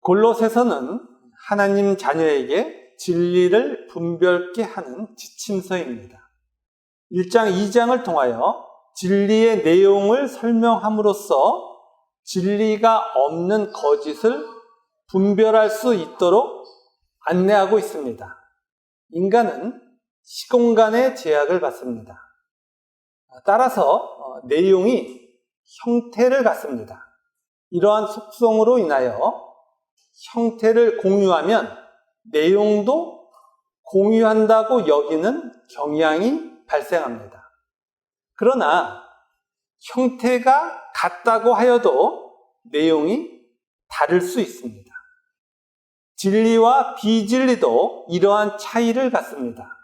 골로새서는 하나님 자녀에게 진리를 분별케 하는 지침서입니다. 1장, 2장을 통하여 진리의 내용을 설명함으로써 진리가 없는 거짓을 분별할 수 있도록 안내하고 있습니다. 인간은 시공간의 제약을 받습니다. 따라서 내용이 형태를 갖습니다. 이러한 속성으로 인하여 형태를 공유하면 내용도 공유한다고 여기는 경향이 발생합니다. 그러나 형태가 같다고 하여도 내용이 다를 수 있습니다. 진리와 비진리도 이러한 차이를 갖습니다.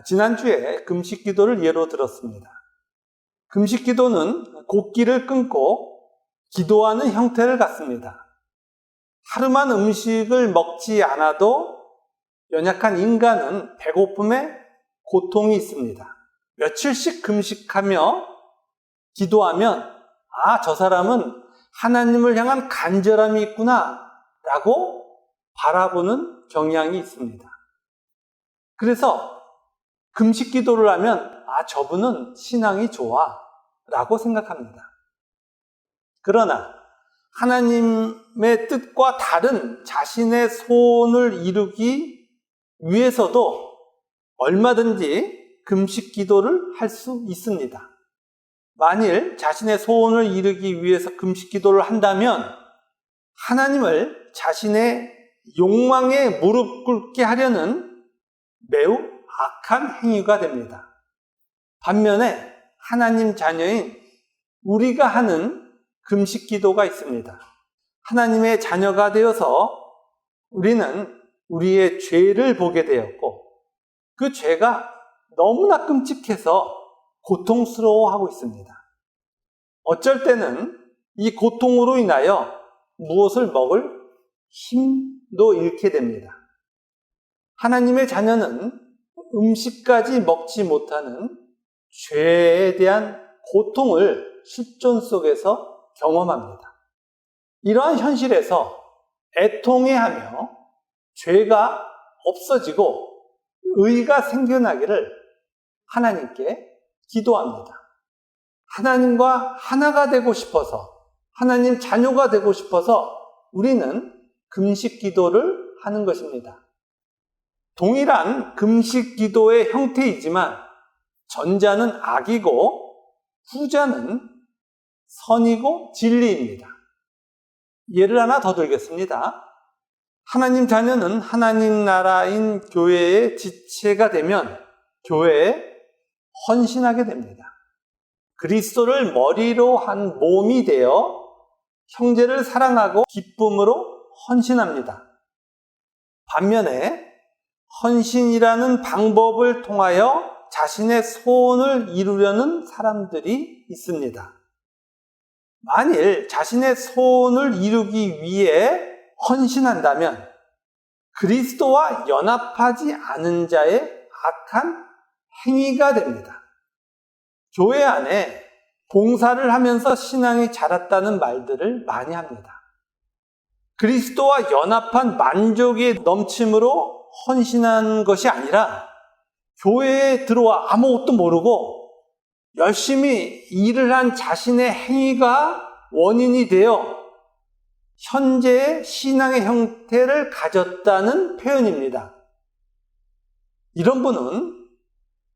지난주에 금식 기도를 예로 들었습니다. 금식 기도는 곡기를 끊고 기도하는 형태를 갖습니다. 하루만 음식을 먹지 않아도 연약한 인간은 배고픔에 고통이 있습니다. 며칠씩 금식하며 기도하면 저 사람은 하나님을 향한 간절함이 있구나 라고 바라보는 경향이 있습니다. 그래서 금식 기도를 하면 저분은 신앙이 좋아 라고 생각합니다. 그러나 하나님의 뜻과 다른 자신의 소원을 이루기 위해서도 얼마든지 금식 기도를 할 수 있습니다. 만일 자신의 소원을 이루기 위해서 금식 기도를 한다면 하나님을 자신의 욕망에 무릎 꿇게 하려는 매우 악한 행위가 됩니다. 반면에 하나님 자녀인 우리가 하는 금식 기도가 있습니다. 하나님의 자녀가 되어서 우리는 우리의 죄를 보게 되었고 그 죄가 너무나 끔찍해서 고통스러워하고 있습니다. 어쩔 때는 이 고통으로 인하여 무엇을 먹을 힘도 잃게 됩니다. 하나님의 자녀는 음식까지 먹지 못하는 죄에 대한 고통을 실존 속에서 경험합니다. 이러한 현실에서 애통해하며 죄가 없어지고 의가 생겨나기를 하나님께 기도합니다. 하나님과 하나가 되고 싶어서, 하나님 자녀가 되고 싶어서 우리는 금식 기도를 하는 것입니다. 동일한 금식 기도의 형태이지만 전자는 악이고 후자는 선이고 진리입니다. 예를 하나 더 들겠습니다. 하나님 자녀는 하나님 나라인 교회의 지체가 되면 교회에 헌신하게 됩니다. 그리스도를 머리로 한 몸이 되어 형제를 사랑하고 기쁨으로 헌신합니다. 반면에 헌신이라는 방법을 통하여 자신의 소원을 이루려는 사람들이 있습니다. 만일 자신의 소원을 이루기 위해 헌신한다면 그리스도와 연합하지 않은 자의 악한 행위가 됩니다. 교회 안에 봉사를 하면서 신앙이 자랐다는 말들을 많이 합니다. 그리스도와 연합한 만족의 넘침으로 헌신한 것이 아니라 교회에 들어와 아무것도 모르고 열심히 일을 한 자신의 행위가 원인이 되어 현재의 신앙의 형태를 가졌다는 표현입니다. 이런 분은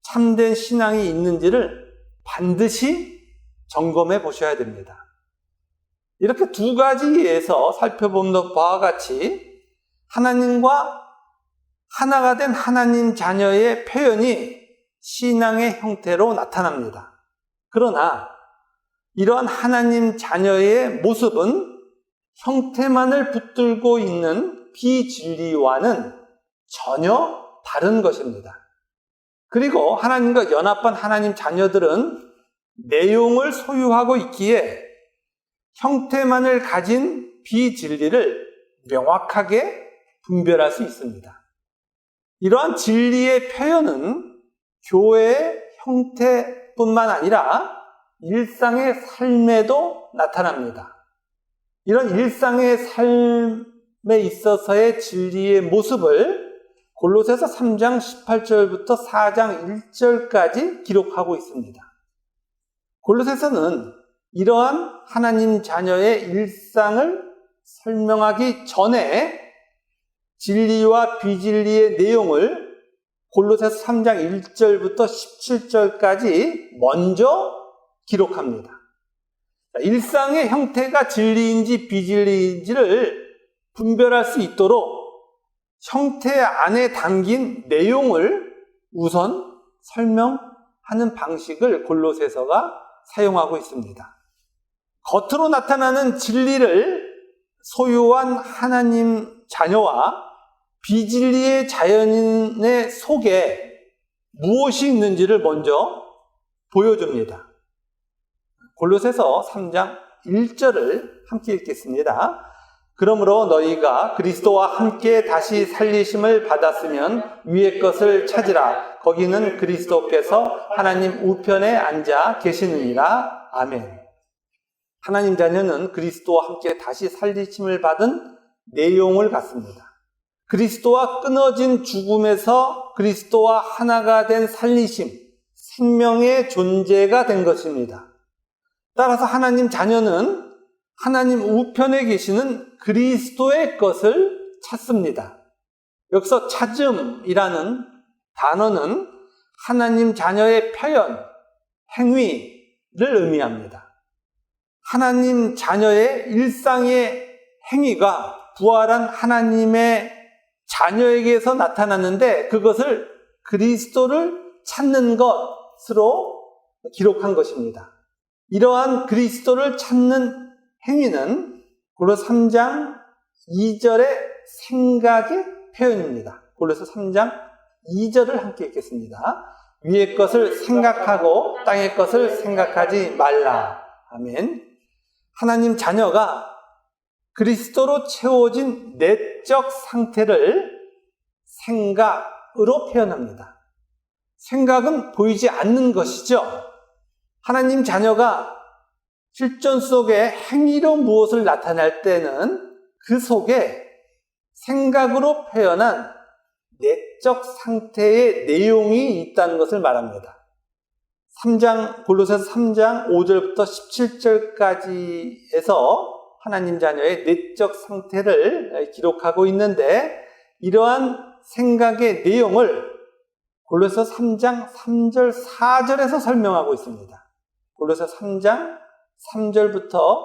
참된 신앙이 있는지를 반드시 점검해 보셔야 됩니다. 이렇게 두 가지에서 살펴보는 바와 같이 하나님과 하나가 된 하나님 자녀의 표현이 신앙의 형태로 나타납니다. 그러나 이러한 하나님 자녀의 모습은 형태만을 붙들고 있는 비진리와는 전혀 다른 것입니다. 그리고 하나님과 연합한 하나님 자녀들은 내용을 소유하고 있기에 형태만을 가진 비진리를 명확하게 분별할 수 있습니다. 이러한 진리의 표현은 교회의 형태뿐만 아니라 일상의 삶에도 나타납니다. 이런 일상의 삶의 있어서의 진리의 모습을 골로새서 3장 18절부터 4장 1절까지 기록하고 있습니다. 골로새서는 이러한 하나님 자녀의 일상을 설명하기 전에 진리와 비진리의 내용을 골로새서 3장 1절부터 17절까지 먼저 기록합니다. 일상의 형태가 진리인지 비진리인지를 분별할 수 있도록 형태 안에 담긴 내용을 우선 설명하는 방식을 골로새서가 사용하고 있습니다. 겉으로 나타나는 진리를 소유한 하나님 자녀와 비진리의 자연인의 속에 무엇이 있는지를 먼저 보여줍니다. 골로새서 3장 1절을 함께 읽겠습니다. 그러므로 너희가 그리스도와 함께 다시 살리심을 받았으면 위의 것을 찾으라. 거기는 그리스도께서 하나님 우편에 앉아 계시느니라. 아멘. 하나님 자녀는 그리스도와 함께 다시 살리심을 받은 내용을 갖습니다. 그리스도와 끊어진 죽음에서 그리스도와 하나가 된 살리심, 생명의 존재가 된 것입니다. 따라서 하나님 자녀는 하나님 우편에 계시는 그리스도의 것을 찾습니다. 여기서 찾음이라는 단어는 하나님 자녀의 표현, 행위를 의미합니다. 하나님 자녀의 일상의 행위가 부활한 하나님의 자녀에게서 나타났는데 그것을 그리스도를 찾는 것으로 기록한 것입니다. 이러한 그리스도를 찾는 행위는 골로새 3장 2절의 생각의 표현입니다. 골로새 3장 2절을 함께 읽겠습니다. 위의 것을 생각하고 땅의 것을 생각하지 말라. 아멘. 하나님 자녀가 그리스도로 채워진 내적 상태를 생각으로 표현합니다. 생각은 보이지 않는 것이죠. 하나님 자녀가 실존 속에 행위로 무엇을 나타낼 때는 그 속에 생각으로 표현한 내적 상태의 내용이 있다는 것을 말합니다. 골로새서 3장 5절부터 17절까지에서 하나님 자녀의 내적 상태를 기록하고 있는데 이러한 생각의 내용을 골로새 3장 3절 4절에서 설명하고 있습니다. 골로새 3장 3절부터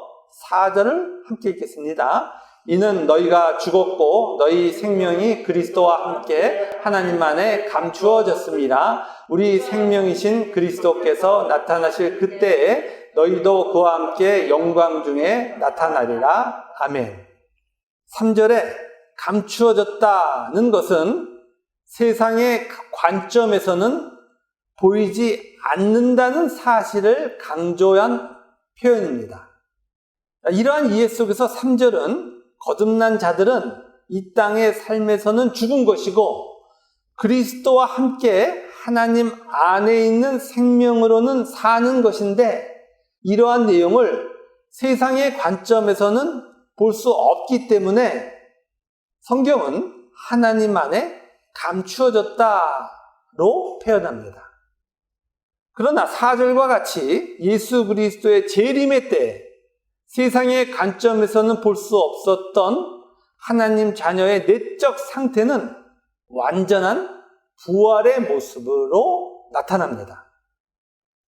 4절을 함께 읽겠습니다. 이는 너희가 죽었고 너희 생명이 그리스도와 함께 하나님 안에 감추어졌습니다. 우리 생명이신 그리스도께서 나타나실 그때에 너희도 그와 함께 영광 중에 나타나리라. 아멘. 3절에 감추어졌다는 것은 세상의 관점에서는 보이지 않는다는 사실을 강조한 표현입니다. 이러한 이해 속에서 3절은 거듭난 자들은 이 땅의 삶에서는 죽은 것이고 그리스도와 함께 하나님 안에 있는 생명으로는 사는 것인데 이러한 내용을 세상의 관점에서는 볼 수 없기 때문에 성경은 하나님 안에 감추어졌다로 표현합니다. 그러나 4절과 같이 예수 그리스도의 재림의 때 세상의 관점에서는 볼 수 없었던 하나님 자녀의 내적 상태는 완전한 부활의 모습으로 나타납니다.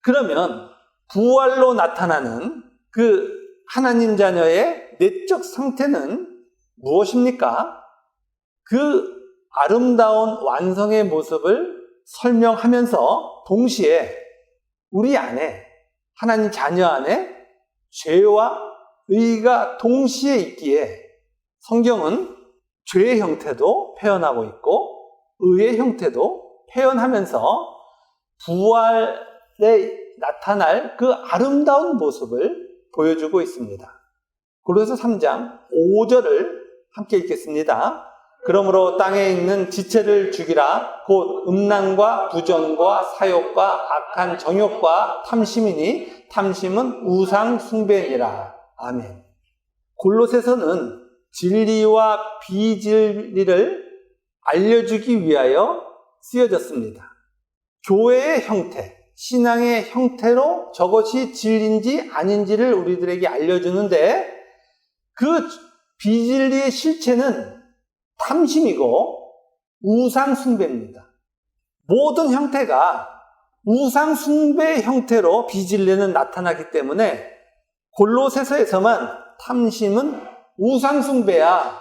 그러면 부활로 나타나는 그 하나님 자녀의 내적 상태는 무엇입니까? 그 아름다운 완성의 모습을 설명하면서 동시에 우리 안에 하나님 자녀 안에 죄와 의가 동시에 있기에 성경은 죄의 형태도 표현하고 있고 의의 형태도 표현하면서 부활에 나타날 그 아름다운 모습을 보여주고 있습니다. 골로새 3장 5절을 함께 읽겠습니다. 그러므로 땅에 있는 지체를 죽이라. 곧 음란과 부정과 사욕과 악한 정욕과 탐심이니 탐심은 우상 숭배니라. 아멘. 골로새서는 진리와 비진리를 알려주기 위하여 쓰여졌습니다. 교회의 형태, 신앙의 형태로 저것이 진리인지 아닌지를 우리들에게 알려주는데 그 비진리의 실체는 탐심이고 우상숭배입니다. 모든 형태가 우상숭배의 형태로 비진리는 나타나기 때문에 골로새서에서만 탐심은 우상숭배야,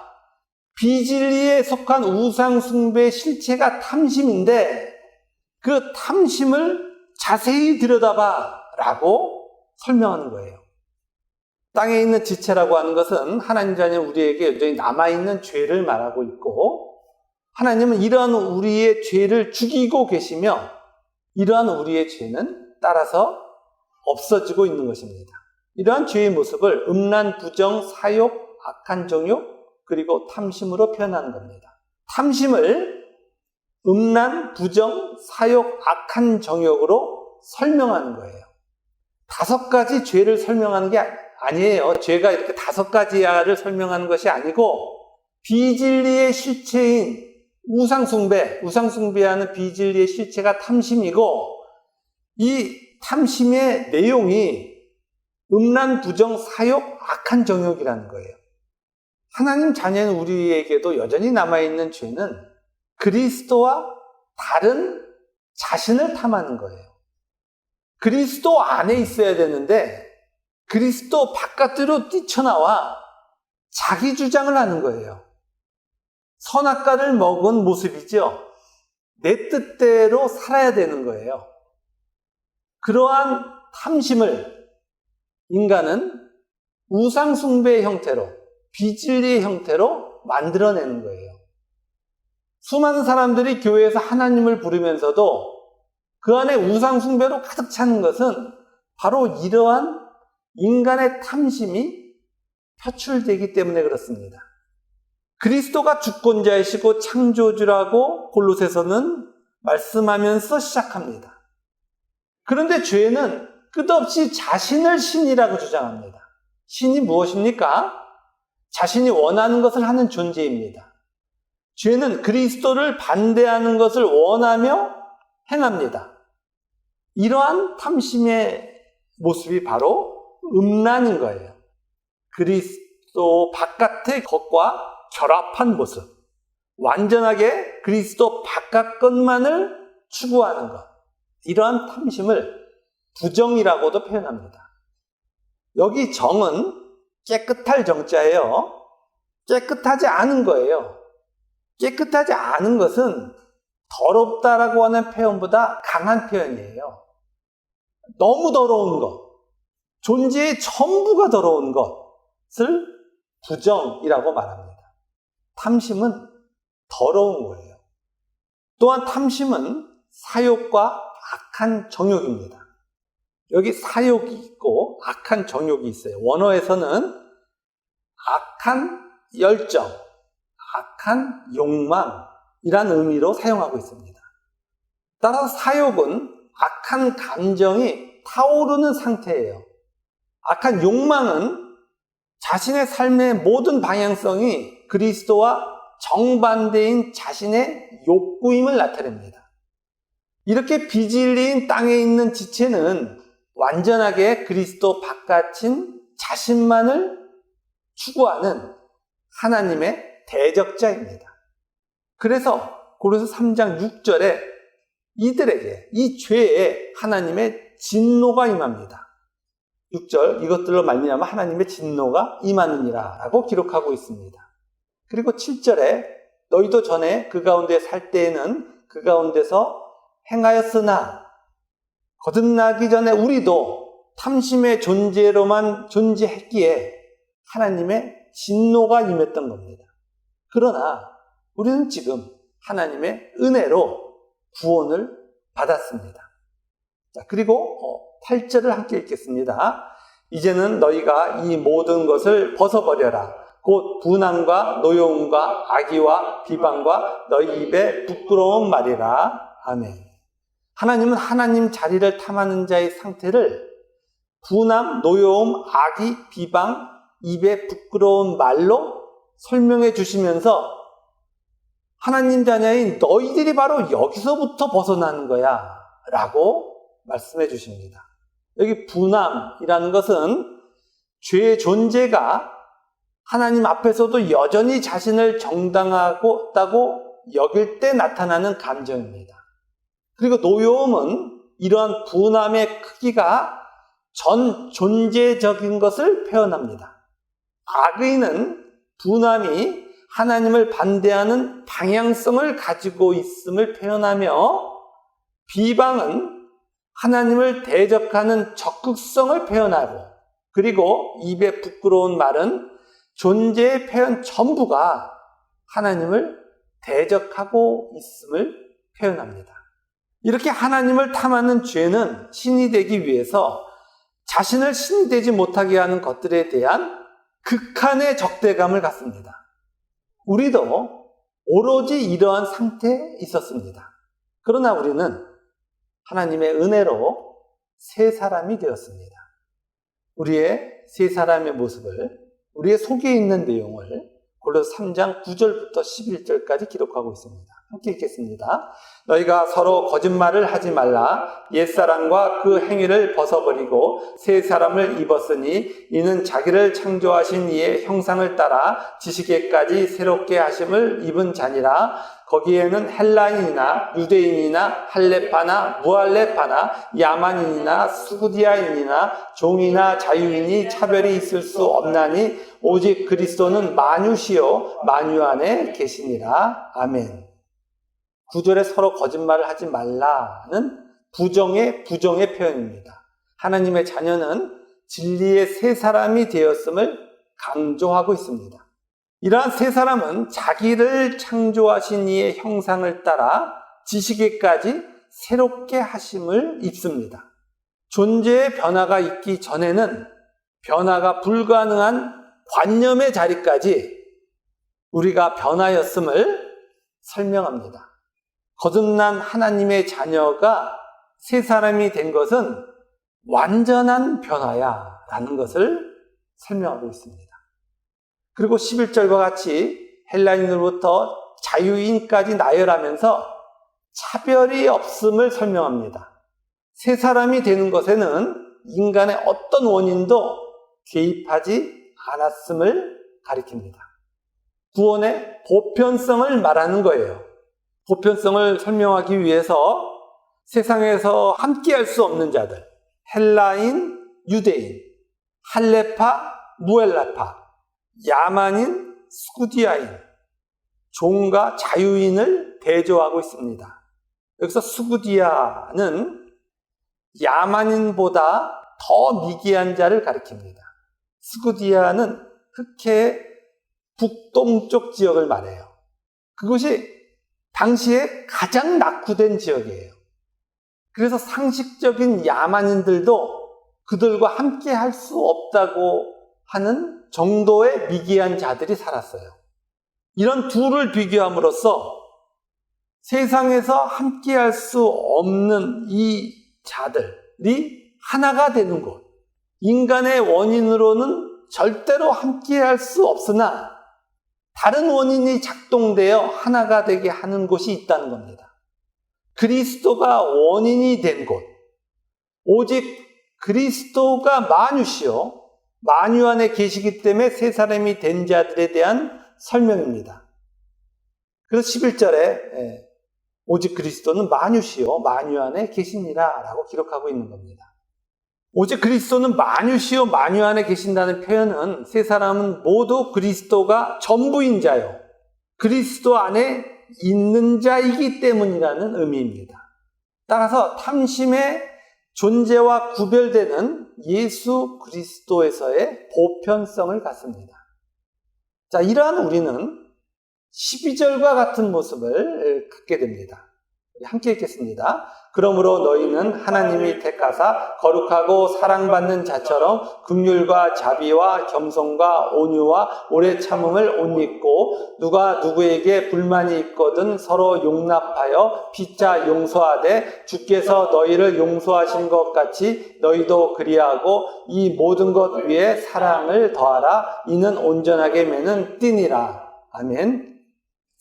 비진리에 속한 우상숭배의 실체가 탐심인데 그 탐심을 자세히 들여다봐 라고 설명하는 거예요. 땅에 있는 지체라고 하는 것은 하나님 자녀 우리에게 여전히 남아있는 죄를 말하고 있고, 하나님은 이러한 우리의 죄를 죽이고 계시며 이러한 우리의 죄는 따라서 없어지고 있는 것입니다. 이러한 죄의 모습을 음란, 부정, 사욕, 악한 정욕, 그리고 탐심으로 표현하는 겁니다. 탐심을 음란, 부정, 사욕, 악한 정욕으로 설명하는 거예요. 5가지 죄를 설명하는 게 아니에요. 죄가 이렇게 5가지야를 설명하는 것이 아니고 비진리의 실체인 우상숭배하는 비진리의 실체가 탐심이고, 이 탐심의 내용이 음란, 부정, 사욕, 악한 정욕이라는 거예요. 하나님 자녀인 우리에게도 여전히 남아있는 죄는 그리스도와 다른 자신을 탐하는 거예요. 그리스도 안에 있어야 되는데 그리스도 바깥으로 뛰쳐나와 자기 주장을 하는 거예요. 선악과를 먹은 모습이죠. 내 뜻대로 살아야 되는 거예요. 그러한 탐심을 인간은 우상숭배의 형태로, 비진리의 형태로 만들어내는 거예요. 수많은 사람들이 교회에서 하나님을 부르면서도 그 안에 우상숭배로 가득 차는 것은 바로 이러한 인간의 탐심이 표출되기 때문에 그렇습니다. 그리스도가 주권자이시고 창조주라고 골로새서는 말씀하면서 시작합니다. 그런데 죄는 끝없이 자신을 신이라고 주장합니다. 신이 무엇입니까? 자신이 원하는 것을 하는 존재입니다. 죄는 그리스도를 반대하는 것을 원하며 행합니다. 이러한 탐심의 모습이 바로 음란인 거예요. 그리스도 바깥의 것과 결합한 모습, 완전하게 그리스도 바깥 것만을 추구하는 것, 이러한 탐심을 부정이라고도 표현합니다. 여기 정은 깨끗할 정자예요. 깨끗하지 않은 거예요. 깨끗하지 않은 것은 더럽다라고 하는 표현보다 강한 표현이에요. 너무 더러운 것, 존재의 전부가 더러운 것을 부정이라고 말합니다. 탐심은 더러운 거예요. 또한 탐심은 사욕과 악한 정욕입니다. 여기 사욕이 있고 악한 정욕이 있어요. 원어에서는 악한 열정, 악한 욕망이라는 의미로 사용하고 있습니다. 따라서 사욕은 악한 감정이 타오르는 상태예요. 악한 욕망은 자신의 삶의 모든 방향성이 그리스도와 정반대인 자신의 욕구임을 나타냅니다. 이렇게 비진리인 땅에 있는 지체는 완전하게 그리스도 바깥인 자신만을 추구하는 하나님의 대적자입니다. 그래서 고린도서 3장 6절에 이들에게 이 죄에 하나님의 진노가 임합니다. 6절, 이것들로 말미암아 하나님의 진노가 임하느니라 라고 기록하고 있습니다. 그리고 7절에 너희도 전에 그 가운데 살 때에는 그 가운데서 행하였으나 거듭나기 전에 우리도 탐심의 존재로만 존재했기에 하나님의 진노가 임했던 겁니다. 그러나 우리는 지금 하나님의 은혜로 구원을 받았습니다. 자, 그리고 8절을 함께 읽겠습니다. 이제는 너희가 이 모든 것을 벗어버려라. 곧 분함과 노여움과 악의와 비방과 너희 입에 부끄러운 말이라. 아멘. 하나님은 하나님 자리를 탐하는 자의 상태를 분함, 노여움, 악의, 비방, 입에 부끄러운 말로 설명해 주시면서 하나님 자녀인 너희들이 바로 여기서부터 벗어나는 거야 라고 말씀해 주십니다. 여기 분함이라는 것은 죄의 존재가 하나님 앞에서도 여전히 자신을 정당하다고 여길 때 나타나는 감정입니다. 그리고 노여움은 이러한 분함의 크기가 전 존재적인 것을 표현합니다. 악의는 분함이 하나님을 반대하는 방향성을 가지고 있음을 표현하며, 비방은 하나님을 대적하는 적극성을 표현하고, 그리고 입에 부끄러운 말은 존재의 표현 전부가 하나님을 대적하고 있음을 표현합니다. 이렇게 하나님을 탐하는 죄는 신이 되기 위해서 자신을 신이 되지 못하게 하는 것들에 대한 극한의 적대감을 갖습니다. 우리도 오로지 이러한 상태에 있었습니다. 그러나 우리는 하나님의 은혜로 새 사람이 되었습니다. 우리의 새 사람의 모습을, 우리의 속에 있는 내용을 골로새 3장 9절부터 11절까지 기록하고 있습니다. 함께 읽겠습니다. 너희가 서로 거짓말을 하지 말라. 옛사람과 그 행위를 벗어버리고 새 사람을 입었으니 이는 자기를 창조하신 이의 형상을 따라 지식에까지 새롭게 하심을 입은 자니라. 거기에는 헬라인이나 유대인이나 할레파나 무할레파나 야만인이나 수구디아인이나 종이나 자유인이 차별이 있을 수 없나니 오직 그리스도는 만유시요 만유 안에 계시니라. 아멘. 9절에 서로 거짓말을 하지 말라는 부정의 표현입니다. 하나님의 자녀는 진리의 새 사람이 되었음을 강조하고 있습니다. 이러한 새 사람은 자기를 창조하신 이의 형상을 따라 지식에까지 새롭게 하심을 입습니다. 존재의 변화가 있기 전에는 변화가 불가능한 관념의 자리까지 우리가 변화였음을 설명합니다. 거듭난 하나님의 자녀가 새 사람이 된 것은 완전한 변화야 라는 것을 설명하고 있습니다. 그리고 11절과 같이 헬라인으로부터 자유인까지 나열하면서 차별이 없음을 설명합니다. 새 사람이 되는 것에는 인간의 어떤 원인도 개입하지 않았음을 가리킵니다. 구원의 보편성을 말하는 거예요. 보편성을 설명하기 위해서 세상에서 함께할 수 없는 자들, 헬라인, 유대인, 할레파, 무헬라파, 야만인, 수구디아인, 종과 자유인을 대조하고 있습니다. 여기서 수구디아는 야만인보다 더 미개한 자를 가리킵니다. 수구디아는 흑해의 북동쪽 지역을 말해요. 그것이 당시에 가장 낙후된 지역이에요. 그래서 상식적인 야만인들도 그들과 함께 할 수 없다고 하는 정도의 미개한 자들이 살았어요. 이런 둘을 비교함으로써 세상에서 함께 할 수 없는 이 자들이 하나가 되는 곳, 인간의 원인으로는 절대로 함께 할 수 없으나 다른 원인이 작동되어 하나가 되게 하는 곳이 있다는 겁니다. 그리스도가 원인이 된 곳, 오직 그리스도가 만유시요 만유 안에 계시기 때문에 새 사람이 된 자들에 대한 설명입니다. 그래서 11절에 오직 그리스도는 만유시요 만유 안에 계시니라 라고 기록하고 있는 겁니다. 오직 그리스도는 만유시요 만유 안에 계신다는 표현은 세 사람은 모두 그리스도가 전부인 자요, 그리스도 안에 있는 자이기 때문이라는 의미입니다. 따라서 탐심의 존재와 구별되는 예수 그리스도에서의 보편성을 갖습니다. 자, 이러한 우리는 12절과 같은 모습을 갖게 됩니다. 함께 읽겠습니다. 그러므로 너희는 하나님이 택하사 거룩하고 사랑받는 자처럼 긍휼과 자비와 겸손과 온유와 오래 참음을 옷 입고 누가 누구에게 불만이 있거든 서로 용납하여 피차 용서하되 주께서 너희를 용서하신 것 같이 너희도 그리하고 이 모든 것 위에 사랑을 더하라. 이는 온전하게 매는 띠니라. 아멘.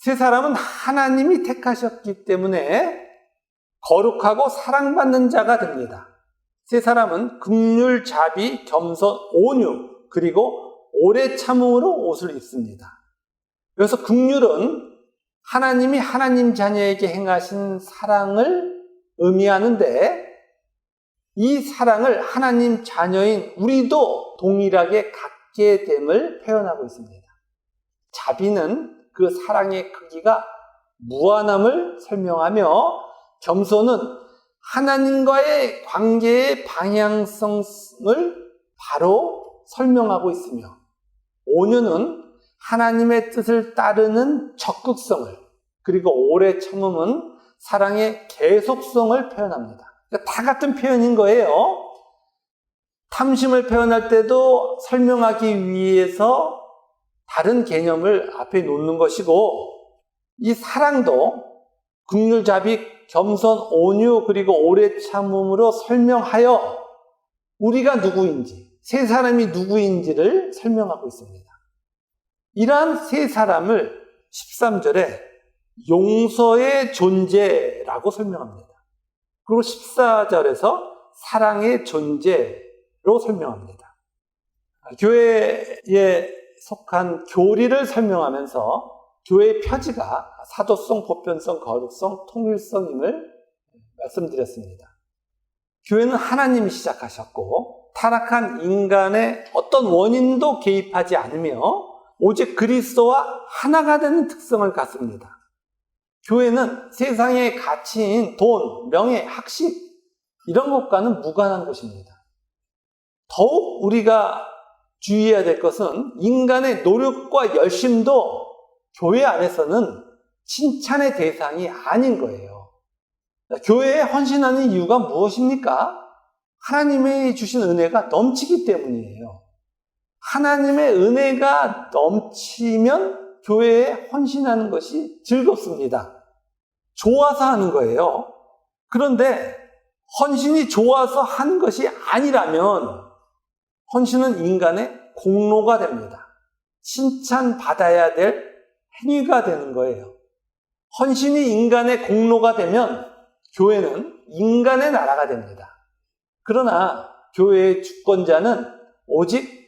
세 사람은 하나님이 택하셨기 때문에 거룩하고 사랑받는 자가 됩니다. 세 사람은 긍휼, 자비, 겸손, 온유, 그리고 오래 참음으로 옷을 입습니다. 그래서 긍휼은 하나님이 하나님 자녀에게 행하신 사랑을 의미하는데 이 사랑을 하나님 자녀인 우리도 동일하게 갖게 됨을 표현하고 있습니다. 자비는 그 사랑의 크기가 무한함을 설명하며 겸손은 하나님과의 관계의 방향성을 바로 설명하고 있으며 온유는 하나님의 뜻을 따르는 적극성을 그리고 오래 참음은 사랑의 계속성을 표현합니다. 그러니까 다 같은 표현인 거예요. 탐심을 표현할 때도 설명하기 위해서 다른 개념을 앞에 놓는 것이고 이 사랑도 긍휼, 자비, 겸손, 온유 그리고 오래 참음으로 설명하여 우리가 누구인지 세 사람이 누구인지를 설명하고 있습니다. 이러한 세 사람을 13절에 용서의 존재라고 설명합니다. 그리고 14절에서 사랑의 존재로 설명합니다. 교회에 속한 교리를 설명하면서 교회의 표지가 사도성, 보편성, 거룩성, 통일성임을 말씀드렸습니다. 교회는 하나님이 시작하셨고 타락한 인간의 어떤 원인도 개입하지 않으며 오직 그리스도와 하나가 되는 특성을 갖습니다. 교회는 세상의 가치인 돈, 명예, 학식 이런 것과는 무관한 곳입니다. 더욱 우리가 주의해야 될 것은 인간의 노력과 열심도 교회 안에서는 칭찬의 대상이 아닌 거예요. 교회에 헌신하는 이유가 무엇입니까? 하나님의 주신 은혜가 넘치기 때문이에요. 하나님의 은혜가 넘치면 교회에 헌신하는 것이 즐겁습니다. 좋아서 하는 거예요. 그런데 헌신이 좋아서 한 것이 아니라면 헌신은 인간의 공로가 됩니다. 칭찬받아야 될 행위가 되는 거예요. 헌신이 인간의 공로가 되면 교회는 인간의 나라가 됩니다. 그러나 교회의 주권자는 오직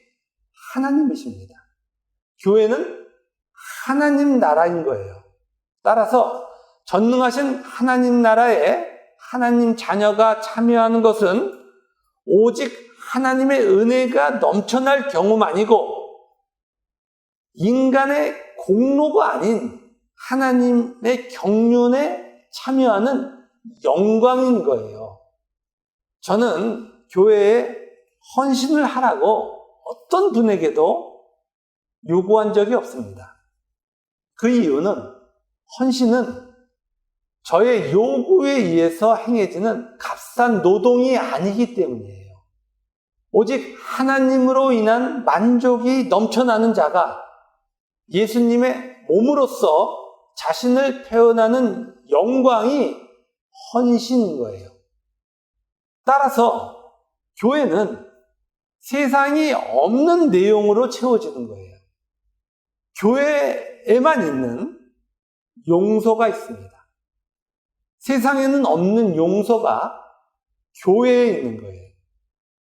하나님이십니다. 교회는 하나님 나라인 거예요. 따라서 전능하신 하나님 나라에 하나님 자녀가 참여하는 것은 오직 하나님의 은혜가 넘쳐날 경우만이고 인간의 공로가 아닌 하나님의 경륜에 참여하는 영광인 거예요. 저는 교회에 헌신을 하라고 어떤 분에게도 요구한 적이 없습니다. 그 이유는 헌신은 저의 요구에 의해서 행해지는 값싼 노동이 아니기 때문이에요. 오직 하나님으로 인한 만족이 넘쳐나는 자가 예수님의 몸으로서 자신을 표현하는 영광이 헌신인 거예요. 따라서 교회는 세상이 없는 내용으로 채워지는 거예요. 교회에만 있는 용서가 있습니다. 세상에는 없는 용서가 교회에 있는 거예요.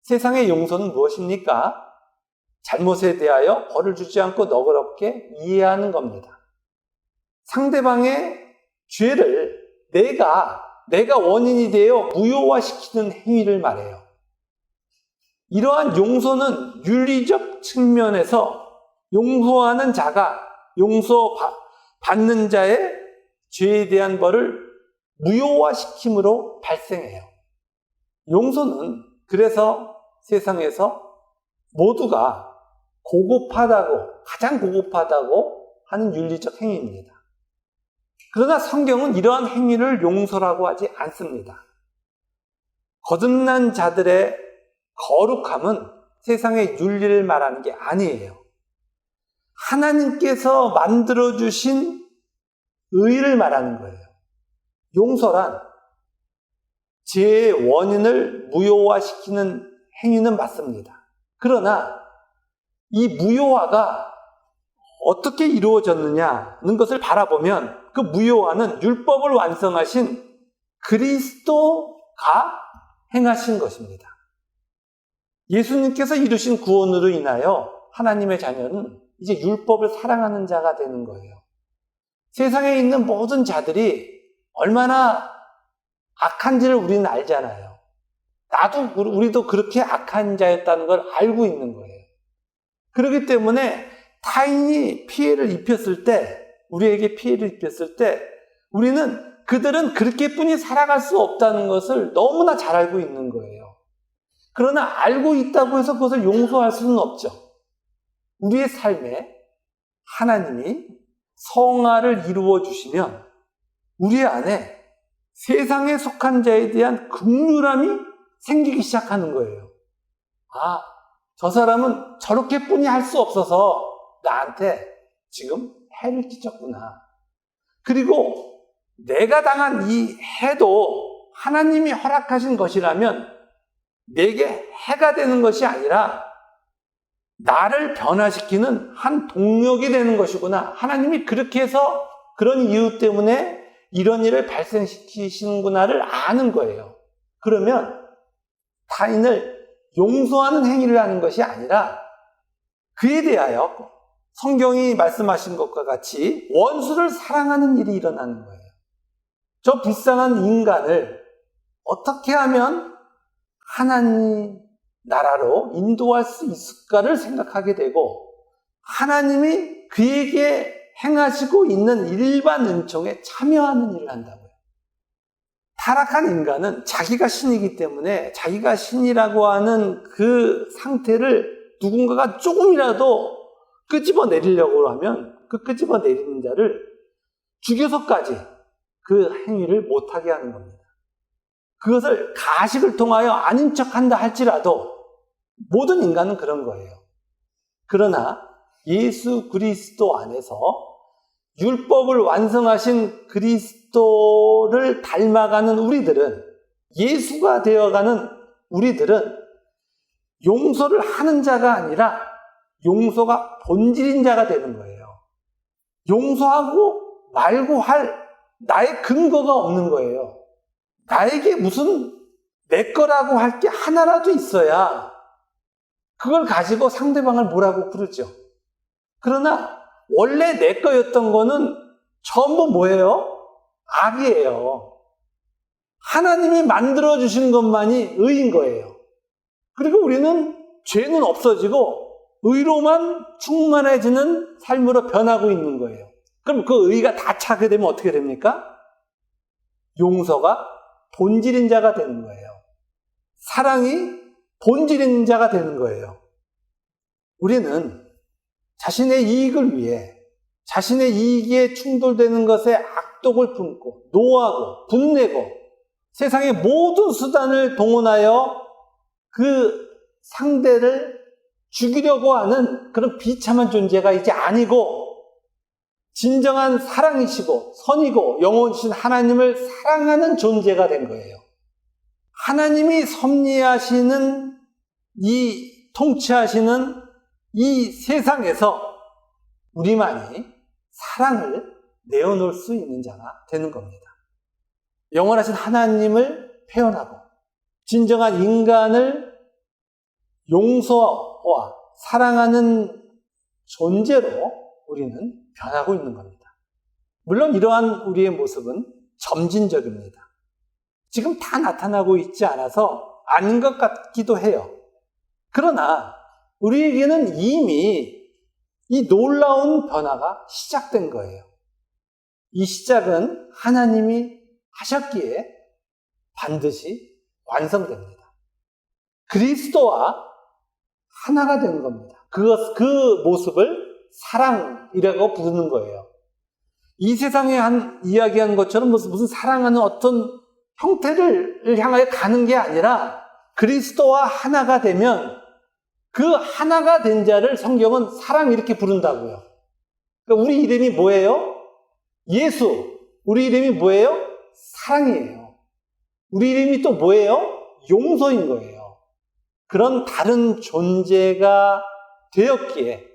세상의 용서는 무엇입니까? 잘못에 대하여 벌을 주지 않고 너그럽게 이해하는 겁니다. 상대방의 죄를 내가 원인이 되어 무효화시키는 행위를 말해요. 이러한 용서는 윤리적 측면에서 용서하는 자가 용서받는 자의 죄에 대한 벌을 무효화시킴으로 발생해요. 용서는 그래서 세상에서 모두가 가장 고급하다고 하는 윤리적 행위입니다. 그러나 성경은 이러한 행위를 용서라고 하지 않습니다. 거듭난 자들의 거룩함은 세상의 윤리를 말하는 게 아니에요. 하나님께서 만들어주신 의를 말하는 거예요. 용서란 죄의 원인을 무효화시키는 행위는 맞습니다. 그러나 이 무효화가 어떻게 이루어졌느냐는 것을 바라보면 그 무효화는 율법을 완성하신 그리스도가 행하신 것입니다. 예수님께서 이루신 구원으로 인하여 하나님의 자녀는 이제 율법을 사랑하는 자가 되는 거예요. 세상에 있는 모든 자들이 얼마나 악한지를 우리는 알잖아요. 우리도 그렇게 악한 자였다는 걸 알고 있는 거예요. 그렇기 때문에 타인이 피해를 입혔을 때, 우리에게 피해를 입혔을 때, 우리는 그들은 그렇게뿐이 살아갈 수 없다는 것을 너무나 잘 알고 있는 거예요. 그러나 알고 있다고 해서 그것을 용서할 수는 없죠. 우리의 삶에 하나님이 성화를 이루어 주시면 우리 안에 세상에 속한 자에 대한 긍휼함이 생기기 시작하는 거예요. 아, 저 사람은 저렇게뿐이 할 수 없어서 나한테 지금 해를 끼쳤구나. 그리고 내가 당한 이 해도 하나님이 허락하신 것이라면 내게 해가 되는 것이 아니라 나를 변화시키는 한 동력이 되는 것이구나. 하나님이 그렇게 해서 그런 이유 때문에 이런 일을 발생시키시는구나를 아는 거예요. 그러면 타인을 용서하는 행위를 하는 것이 아니라 그에 대하여 성경이 말씀하신 것과 같이 원수를 사랑하는 일이 일어나는 거예요. 저 불쌍한 인간을 어떻게 하면 하나님 나라로 인도할 수 있을까를 생각하게 되고 하나님이 그에게 행하시고 있는 일반 은총에 참여하는 일을 한다고요. 타락한 인간은 자기가 신이기 때문에 자기가 신이라고 하는 그 상태를 누군가가 조금이라도 끄집어 내리려고 하면 그 끄집어 내리는 자를 죽여서까지 그 행위를 못하게 하는 겁니다. 그것을 가식을 통하여 아닌 척한다 할지라도 모든 인간은 그런 거예요. 그러나 예수 그리스도 안에서 율법을 완성하신 그리스도를 닮아가는 우리들은, 예수가 되어가는 우리들은 용서를 하는 자가 아니라 용서가 본질인 자가 되는 거예요. 용서하고 말고 할 나의 근거가 없는 거예요. 나에게 무슨 내 거라고 할 게 하나라도 있어야 그걸 가지고 상대방을 뭐라고 부르죠. 그러나 원래 내 거였던 거는 전부 뭐예요? 악이에요. 하나님이 만들어주신 것만이 의인 거예요. 그리고 우리는 죄는 없어지고 의로만 충만해지는 삶으로 변하고 있는 거예요. 그럼 그 의가 다 차게 되면 어떻게 됩니까? 용서가 본질인 자가 되는 거예요. 사랑이 본질인 자가 되는 거예요. 우리는 자신의 이익을 위해 자신의 이익에 충돌되는 것에 악독을 품고 노하고 분내고 세상의 모든 수단을 동원하여 그 상대를 죽이려고 하는 그런 비참한 존재가 이제 아니고 진정한 사랑이시고 선이고 영원이신 하나님을 사랑하는 존재가 된 거예요. 하나님이 섭리하시는 통치하시는 이 세상에서 우리만이 사랑을 내어놓을 수 있는 자가 되는 겁니다. 영원하신 하나님을 표현하고 진정한 인간을 용서와 사랑하는 존재로 우리는 변하고 있는 겁니다. 물론 이러한 우리의 모습은 점진적입니다. 지금 다 나타나고 있지 않아서 아닌 것 같기도 해요. 그러나 우리에게는 이미 이 놀라운 변화가 시작된 거예요. 이 시작은 하나님이 하셨기에 반드시 완성됩니다. 그리스도와 하나가 된 겁니다. 그 모습을 사랑이라고 부르는 거예요. 이 세상에 이야기한 것처럼 무슨 사랑하는 어떤 형태를 향하여 가는 게 아니라 그리스도와 하나가 되면 그 하나가 된 자를 성경은 사랑 이렇게 부른다고요. 그러니까 우리 이름이 뭐예요? 예수. 우리 이름이 뭐예요? 사랑이에요. 우리 이름이 또 뭐예요? 용서인 거예요. 그런 다른 존재가 되었기에,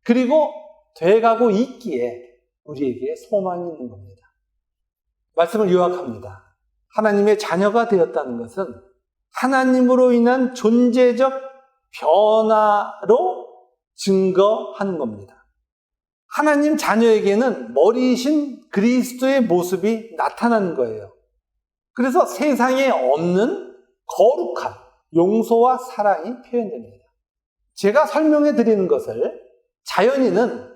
그리고 돼가고 있기에 우리에게 소망이 있는 겁니다. 말씀을 요약합니다. 하나님의 자녀가 되었다는 것은 하나님으로 인한 존재적 변화로 증거하는 겁니다. 하나님 자녀에게는 머리이신 그리스도의 모습이 나타나는 거예요. 그래서 세상에 없는 거룩한 용서와 사랑이 표현됩니다. 제가 설명해 드리는 것을 자연인은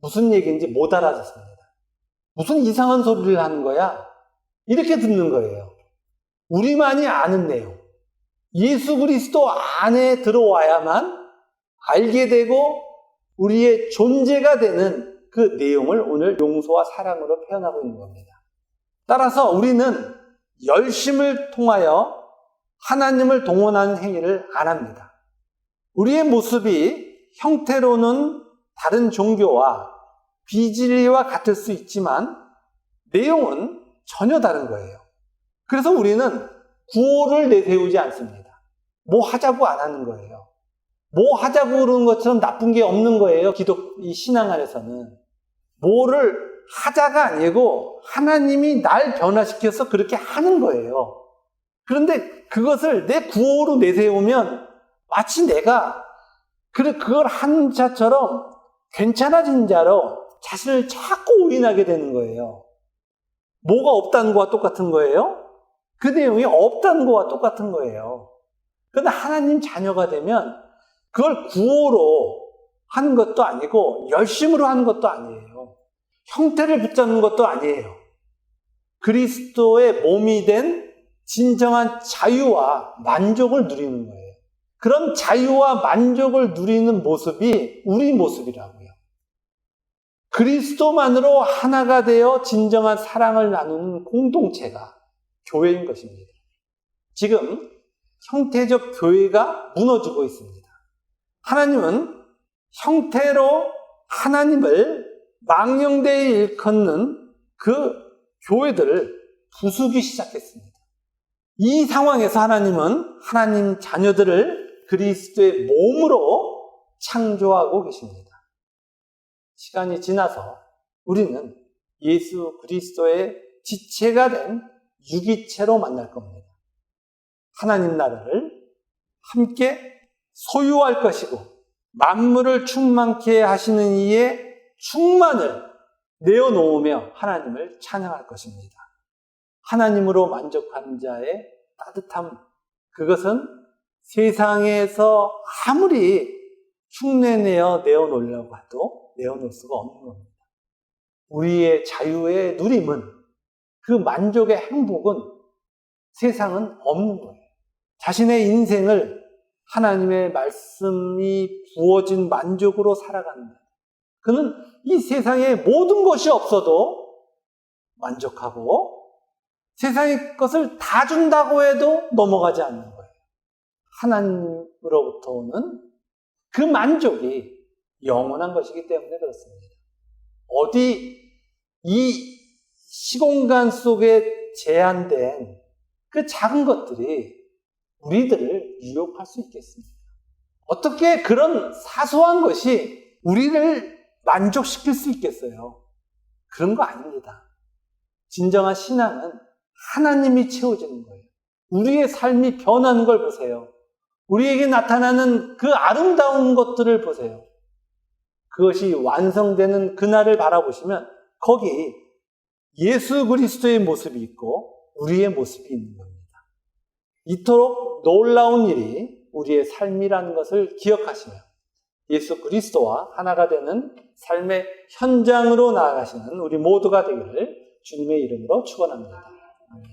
무슨 얘기인지 못 알아듣습니다. 무슨 이상한 소리를 하는 거야? 이렇게 듣는 거예요. 우리만이 아는 내용. 예수 그리스도 안에 들어와야만 알게 되고 우리의 존재가 되는 그 내용을 오늘 용서와 사랑으로 표현하고 있는 겁니다. 따라서 우리는 열심을 통하여 하나님을 동원하는 행위를 안 합니다. 우리의 모습이 형태로는 다른 종교와 비진리와 같을 수 있지만 내용은 전혀 다른 거예요. 그래서 우리는 구호를 내세우지 않습니다. 뭐 하자고 안 하는 거예요. 뭐 하자고 그러는 것처럼 나쁜 게 없는 거예요. 이 신앙 안에서는. 뭐를 하자가 아니고 하나님이 날 변화시켜서 그렇게 하는 거예요. 그런데 그것을 내 구호로 내세우면 마치 내가 그걸 한 자처럼 괜찮아진 자로 자신을 자꾸 오인하게 되는 거예요. 뭐가 없다는 거와 똑같은 거예요? 그 내용이 없다는 거와 똑같은 거예요. 그런데 하나님 자녀가 되면 그걸 구호로 하는 것도 아니고 열심으로 하는 것도 아니에요. 형태를 붙잡는 것도 아니에요. 그리스도의 몸이 된 진정한 자유와 만족을 누리는 거예요. 그런 자유와 만족을 누리는 모습이 우리 모습이라고요. 그리스도만으로 하나가 되어 진정한 사랑을 나누는 공동체가 교회인 것입니다. 지금 형태적 교회가 무너지고 있습니다. 하나님은 형태로 하나님을 망령되이 일컫는 그 교회들을 부수기 시작했습니다. 이 상황에서 하나님은 하나님 자녀들을 그리스도의 몸으로 창조하고 계십니다. 시간이 지나서 우리는 예수 그리스도의 지체가 된 유기체로 만날 겁니다. 하나님 나라를 함께 소유할 것이고 만물을 충만케 하시는 이의 충만을 내어놓으며 하나님을 찬양할 것입니다. 하나님으로 만족하는 자의 따뜻함, 그것은 세상에서 아무리 흉내내어 내어놓으려고 해도 내어놓을 수가 없는 겁니다. 우리의 자유의 누림은, 그 만족의 행복은 세상은 없는 거예요. 자신의 인생을 하나님의 말씀이 부어진 만족으로 살아간다. 그는 이 세상에 모든 것이 없어도 만족하고 세상의 것을 다 준다고 해도 넘어가지 않는 거예요. 하나님으로부터 오는 그 만족이 영원한 것이기 때문에 그렇습니다. 어디 이 시공간 속에 제한된 그 작은 것들이 우리들을 유혹할 수 있겠습니까? 어떻게 그런 사소한 것이 우리를 만족시킬 수 있겠어요? 그런 거 아닙니다. 진정한 신앙은 하나님이 채워지는 거예요. 우리의 삶이 변하는 걸 보세요. 우리에게 나타나는 그 아름다운 것들을 보세요. 그것이 완성되는 그날을 바라보시면 거기 예수 그리스도의 모습이 있고 우리의 모습이 있는 겁니다. 이토록 놀라운 일이 우리의 삶이라는 것을 기억하시며 예수 그리스도와 하나가 되는 삶의 현장으로 나아가시는 우리 모두가 되기를 주님의 이름으로 축원합니다. 아멘.